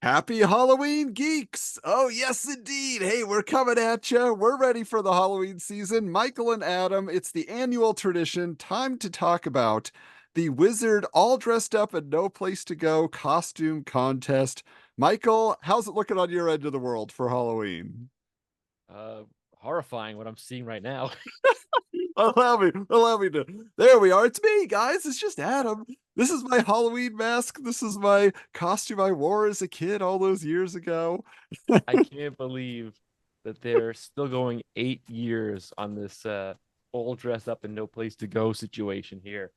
Happy Halloween, geeks! Oh, yes, indeed. Hey, we're coming at you. We're ready for the Halloween season. Michael and Adam, it's the annual tradition. Time to talk about the Wizard All Dressed Up and No Place to Go costume contest. Michael, how's it looking on your end of the world for Halloween? Uh, Horrifying what I'm seeing right now. Allow me to. There we are. It's me, guys. It's just Adam. This is my Halloween mask. This is my costume I wore as a kid all those years ago. I can't believe that they're still going 8 years on this all dressed up and no place to go situation here.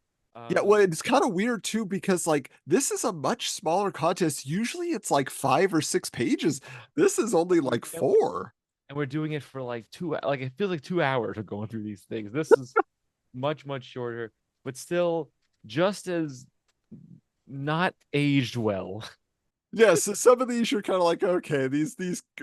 Yeah, Um, well, it's kind of weird too because like this is a much smaller contest. Usually it's like 5 or 6 pages. This is only like yeah, four. and we're doing it for like like it feels like 2 hours of going through these things. This is much shorter, but still just as not aged well. Yeah, so some of these you're kind of like, okay, these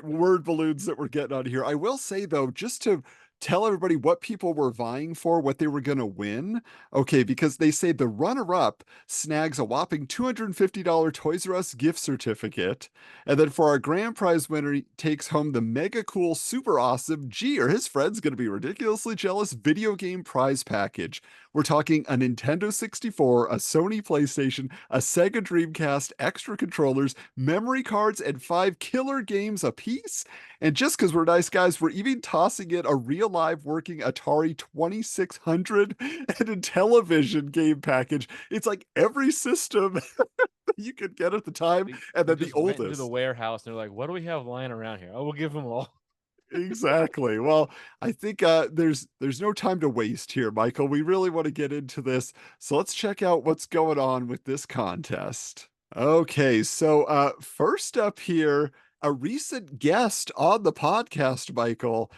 word balloons that we're getting on here. I will say though, just to tell everybody what people were vying for, what they were going to win. Okay, because they say the runner-up snags a whopping $250 Toys R Us gift certificate, and then for our grand prize winner, he takes home the mega cool, super awesome G or his friend's going to be ridiculously jealous video game prize package. We're talking a Nintendo 64, a Sony PlayStation, a Sega Dreamcast, extra controllers, memory cards, and 5 killer games apiece. And just because we're nice guys, we're even tossing in a real live working Atari 2600 and a television game package. It's like every system that you could get at the time, and They then the just went into the oldest. warehouse and they're like, "What do we have lying around here? Oh, we'll give them all." Exactly. Well, I think there's no time to waste here, Michael. We really want to get into this. So let's check out what's going on with this contest. Okay, so first up here, a recent guest on the podcast, Michael,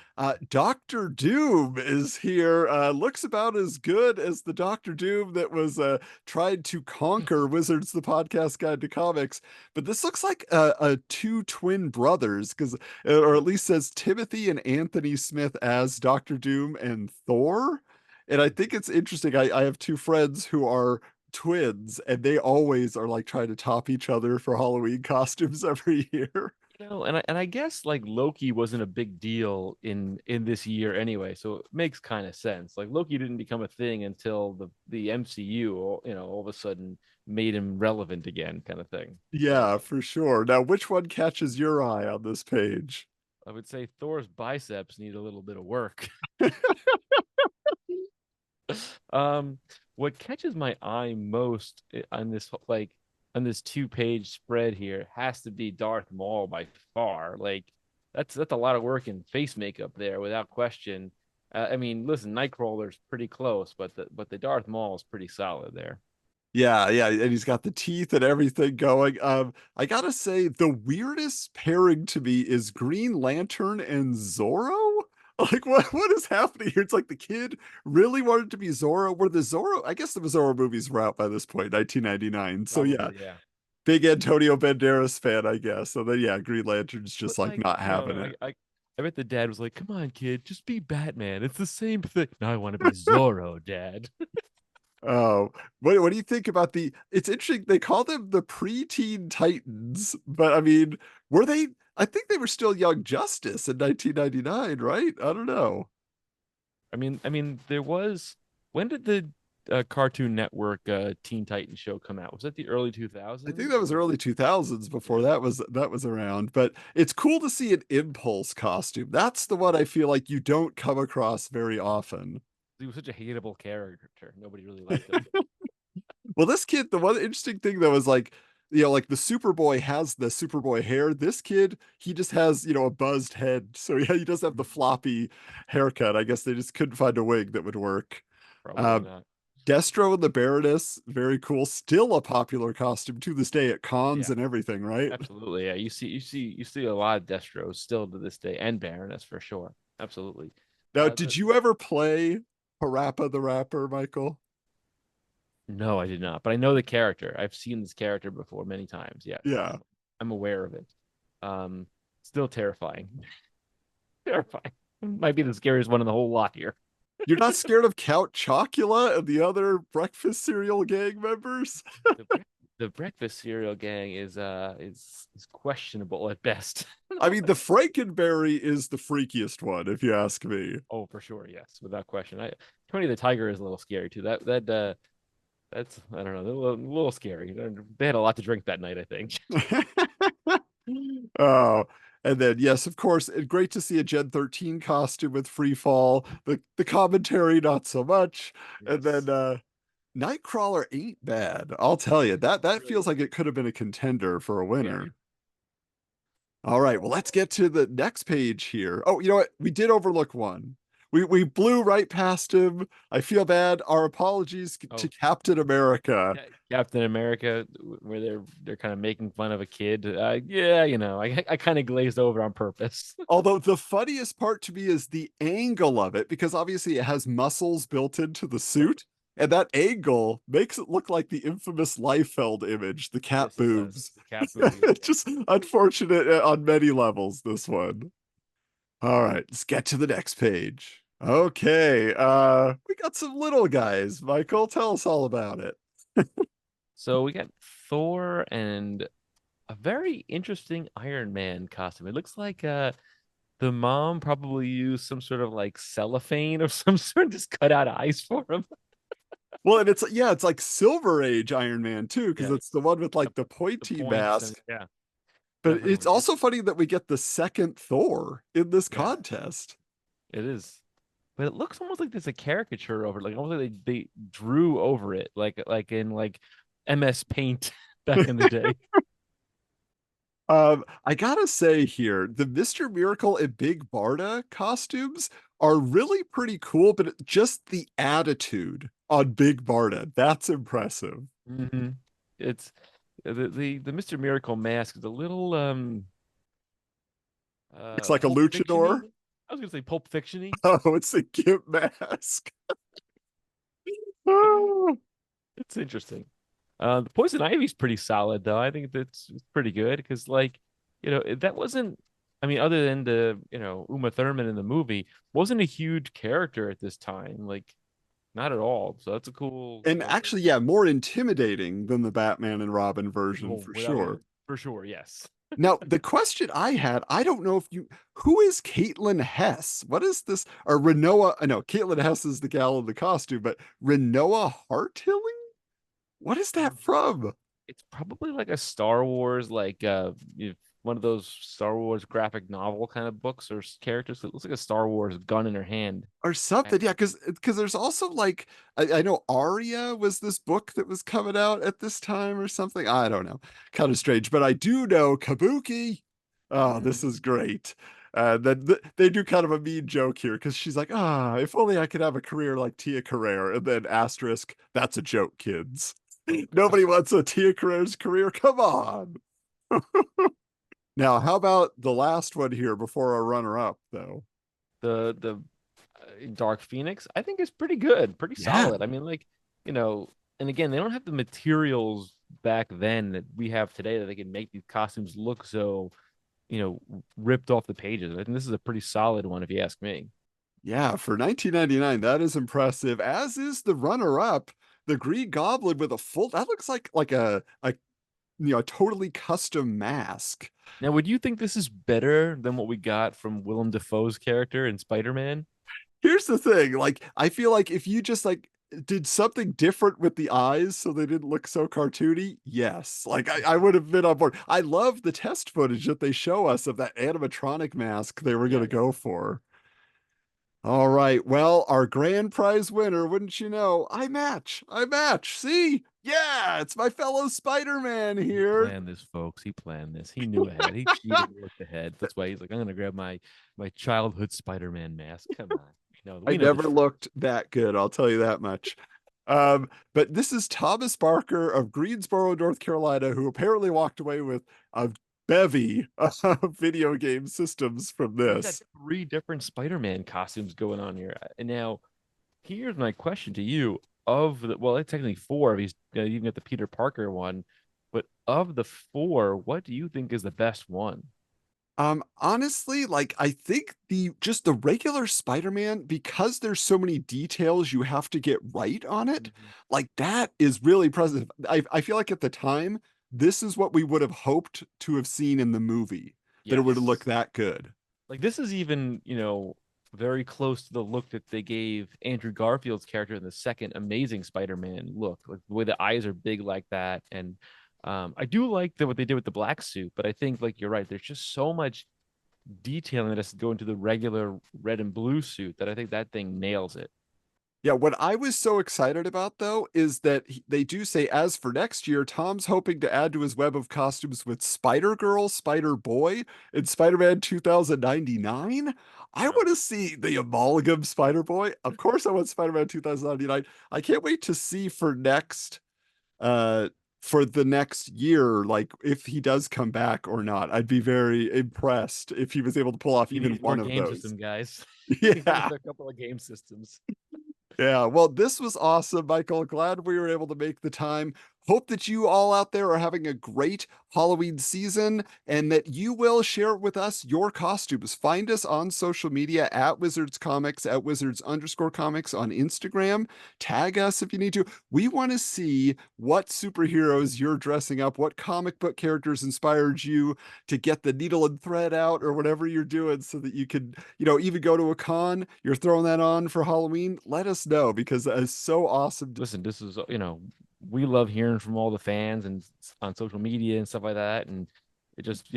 Dr. Doom is here. Looks about as good as the Dr. Doom that was tried to conquer Wizards, the podcast guide to comics. But this looks like a two twin brothers, because or at least says Timothy and Anthony Smith as Dr. Doom and Thor. And I think it's interesting. I have two friends who are twins, and they always are like trying to top each other for Halloween costumes every year. And I guess like Loki wasn't a big deal in this year anyway, so it makes kind of sense. Like Loki didn't become a thing until the MCU, all of a sudden made him relevant again, kind of thing. Yeah, for sure. Now, which one catches your eye on this page? I would say Thor's biceps need a little bit of work. Um, what catches my eye most on this 2-page spread here has to be Darth Maul by far. Like that's a lot of work in face makeup there, without question. I mean, listen, Nightcrawler's pretty close, but the Darth Maul is pretty solid there. Yeah, yeah, and he's got the teeth and everything going. I gotta say, the weirdest pairing to me is Green Lantern and Zorro. Like, what is happening here? It's like the kid really wanted to be Zorro. Where the Zorro, I guess the Zorro movies were out by this point, 1999. So yeah, Probably, yeah. big Antonio Banderas fan, I guess. So then yeah, Green Lantern's just But like like, not you know, having it. I bet the dad was like, "Come on, kid, just be Batman. It's the same thing." No, I want to be Zorro, Dad. Oh, what do you think about the? It's interesting. They call them the preteen Titans, but I mean, were they? I think they were still Young Justice in 1999, right? I don't know. I mean, there was when did the Cartoon Network Teen Titans show come out? Was that the early I think 2000s that was or early 2000s before yeah? that was around. But it's cool to see an Impulse costume. That's the one I feel like you don't come across very often. He was such a hateable character. Nobody really liked him. Well, this kid, the one interesting thing though is like, like the Superboy has the Superboy hair. This kid, he just has, a buzzed head. So yeah, he does have the floppy haircut. I guess they just couldn't find a wig that would work. Probably Uh, not. Destro and the Baroness, very cool. Still a popular costume to this day at cons Yeah, and everything, right? absolutely. Yeah, you see a lot of Destros still to this day, and Baroness for sure. Absolutely. Now, The did you ever play Parappa the Rapper, Michael? No, I did not, but I know the character. I've seen this character before many times. Yes, Yeah. I'm aware of it. Um, Still terrifying. Terrifying. Might be the scariest one in the whole lot here. You're not scared of Count Chocula and the other breakfast cereal gang members? the breakfast cereal gang is questionable at best. I mean, the Frankenberry is the freakiest one, if you ask me. Oh, for sure, yes, without question. Tony the Tiger is a little scary too. That's I don't know, a little scary. They had a lot to drink that night, I think. Oh, and then yes, of course, great to see a Gen 13 costume with free fall. The commentary not so much. And then Yes, Nightcrawler ain't bad. I'll tell you. That really feels is. like it could have been a contender for a Yeah. winner. All right, well, let's get to the next page here. Oh, you know what? We did overlook one. We blew right past him. I feel bad. Our apologies to Oh, Captain America. Captain America, where they're kind of making fun of a kid. Yeah, I kind of glazed over on purpose. Although the funniest part to me is the angle of it, because obviously it has muscles built into the Right. suit, and that angle makes it look like the infamous Liefeld image, the cat Yes, it does. boobs. The cat boobies. It's just unfortunate on many levels, this one. All right, let's get to the next page. Okay, we got some little guys. Michael, tell us all about it. So we got Thor and a very interesting Iron Man costume. It looks like the mom probably used some sort of like cellophane of some sort, just cut out eyes for him. Well, and it's yeah, it's like Silver Age Iron Man too, because Yes. it's the one with The, like the the pointy points and mask. yeah, But it's definitely. also funny that we get the second Thor in this Yeah, contest. it is. But it looks almost like there's a caricature over it, like almost like they drew over it, like in like MS Paint back in the day. I gotta say here, the Mr. Miracle and Big Barda costumes are really pretty cool, but just the attitude on Big Barda, that's impressive. Hmm. It's the Mr. Miracle mask is a little Looks like a Pulp luchador. Fiction-y. I was gonna say Pulp Fiction-y. Oh, it's a gimp mask. It's interesting. The Poison Ivy's pretty solid though. I think that's it's pretty good because like, that wasn't. I mean, other than the Uma Thurman in the movie, wasn't a huge character at this time. Like, not at all. So that's a cool And little thing. actually, yeah, more intimidating than the Batman and Robin version Well, for without sure. for sure, yes. Now, the question I had, I don't know if you, who is Caitlin Hess? What is this? Or Renoa? I know Caitlin Hess is the gal in the costume, but Renoa Hartilling? What is that Um, from? it's probably like a Star Wars, like one of those Star Wars graphic novel kind of books or characters. It looks like a Star Wars gun in her hand. Or something? Yeah, because there's also like I know Aria was this book that was coming out at this time or something. I don't know, kind of strange, but I do know Kabuki. Oh, this Mhm. is great. Then they do kind of a mean joke here because she's like, if only I could have a career like Tia Carrere. And then asterisk, that's a joke, kids. Oh Nobody gosh. wants a Tia Carrere's career. Come on. Now, how about the last one here before our runner up, though? The Dark Phoenix, I think is pretty good, pretty Yeah, solid. I mean, like, and again, they don't have the materials back then that we have today that they can make these costumes look so, ripped off the pages. I think this is a pretty solid one, if you ask me. yeah, for 1999, that is impressive. As is the runner-up, the Green Goblin with a full. That looks like a a totally custom mask. Now, would you think this is better than what we got from Willem Dafoe's character in Spider-Man? Here's the thing, like I feel like if you just like did something different with the eyes so they didn't look so cartoony, yes, like I would have been on board. I love the test footage that they show us of that animatronic mask they were gonna Yes. go for. All right. Well, our grand prize winner, wouldn't you know? I match. I match. See? Yeah, it's my fellow Spider-Man He here. planned this, folks. He planned this. He knew ahead. He cheated, and looked ahead. That's why he's like, I'm gonna grab my childhood Spider-Man mask. Come on, I we know the never truth. looked that good, I'll tell you that much. But this is Thomas Barker of Greensboro, North Carolina, who apparently walked away with a bevy of video game systems from He's got this. three different Spider-Man costumes going on here. And now, here's my question to you: well, it's technically four. If he's you got the Peter Parker one, but of the four, what do you think is the best one? Honestly, like I think the regular Spider-Man, because there's so many details you have to get right on it, Mhm. like that is really impressive. I feel like at the time, this is what we would have hoped to have seen in the movie, that it would look Yes. that good. Like this is even, very close to the look that they gave Andrew Garfield's character in the second Amazing Spider-Man look, like the way the eyes are big like that. And I do like what they did with the black suit, but I think like you're right, there's just so much detailing that has to go into the regular red and blue suit that I think that thing nails it. Yeah, what I was so excited about though is that they do say, as for next year, Tom's hoping to add to his web of costumes with Spider Girl, Spider Boy, and Spider Man 2099. I Wow. want to see the amalgam Spider Boy. Of course, I want Spider Man 2099. I can't wait to see uh for the next year, like if he does come back or not. I'd be very impressed if he was able to pull off He even needs more one of game those. system, guys. He needs Yeah. another couple of game systems. Yeah, well, this was awesome, Michael. Glad we were able to make the time. Hope that you all out there are having a great Halloween season and that you will share with us your costumes. Find us on social media at Wizards Comics, at Wizards_comics on Instagram. Tag us if you need to. We want to see what superheroes you're dressing up, what comic book characters inspired you to get the needle and thread out or whatever you're doing so that you can, even go to a con, you're throwing that on for Halloween. Let us know because that is so awesome. Listen, this is, we love hearing from all the fans and on social media and stuff like that. And it just,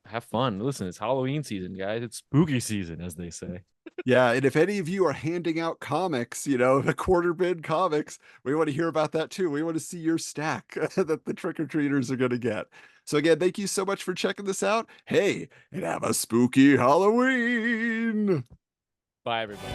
have fun. Listen, it's Halloween season, guys. It's spooky season, as they say. Yeah, and if any of you are handing out comics, the quarter bin comics, we want to hear about that too. We want to see your stack that the trick-or-treaters are going to get. So again, thank you so much for checking this out. Hey, and have a spooky Halloween. Bye, everybody.